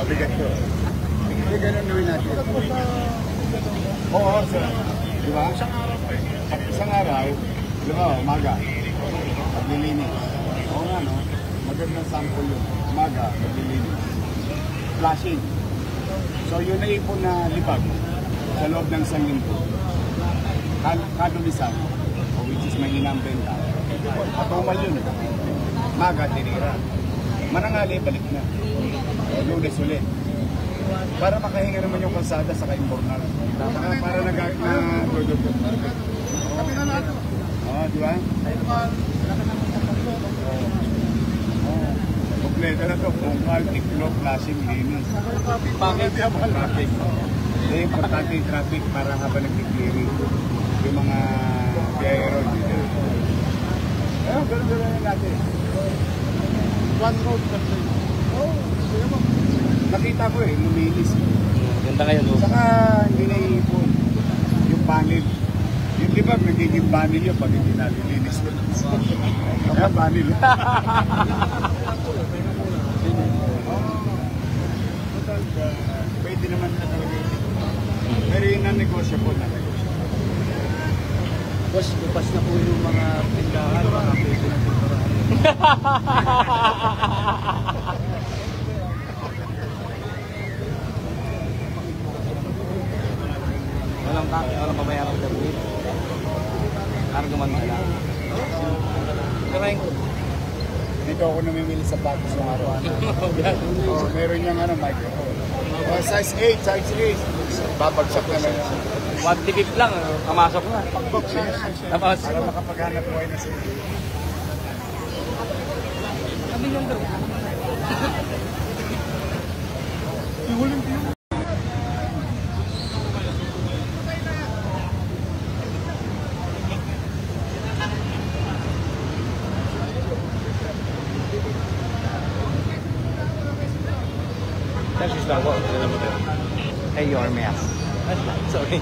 Mabigat ko. Hindi ganun gawin natin. Oo, sir. Di ba? Isang araw, di ba, umaga, paglilinis. Oo nga, no? Magandang sample yun. Umaga, paglilinis. Flashing. So, yun na ipon na libag sa loob ng isang linggo. Kadulisan, which is mahinang benta. Patumal yun. Maga, tinira. Manangali, balik na. Lunes ulit. Para makahinga naman yung kalsada sa ka-imbornal. Para nag-product. Kami na natin. Oo, di ba? Kompleto na ito. Bungkal, tiklop, flashing, linis. Bakit? Traffic. Hindi, importante yung traffic para habang nag-clearing. Yung mga biyahero. Ayun, gano'n natin. One road kasi. Oo, nakita ko eh, luminis. Ganda kayo, no? Saka hindi naiipon yung panel. Yung libag, nagiging panel yun pag hindi nalilinis. Kaya panel. Pwede naman na talaga yun. Pero yun ang negosyo po na negosyo. Boss, bukas na po yung mga pindahan, mga pwede na pindahan. Walang pabayarang gabi. Arguman mo lang. Dito ako namimili sa patos ng araw-araw. Meron niyang microphone. Size 8, size 8. Babagsak na lang. 1 lang, kamasok na. Tapos, para makapaghanap buhay na sila. sabi nyo daw. Ihuling din. Hey, your mess. Sorry.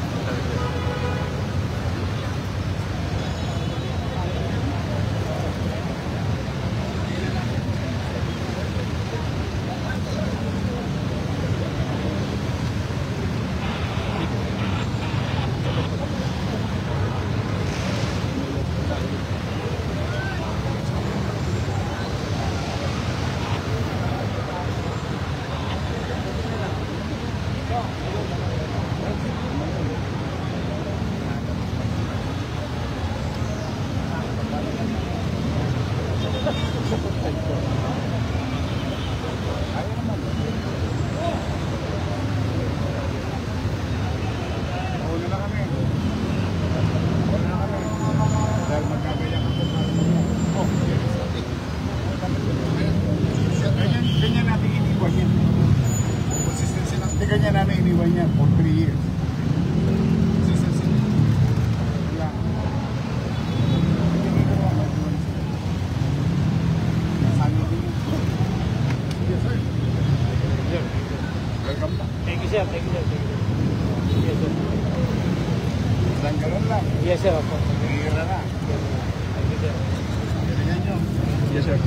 Ganyan namin iniwan niya for 3 years. Thank you, sir. Thank you, sir. Yes, sir. Isang galon lang. Yes, sir. Hira na. Thank you, sir. Ganyan nyo. Yes, sir.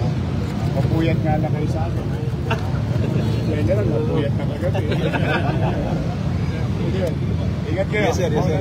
Mapuyat nga lang kayo sa akin. Kaya lang, mapuyat na kagabi. Ingat kayo. Yes, sir. Yes, sir.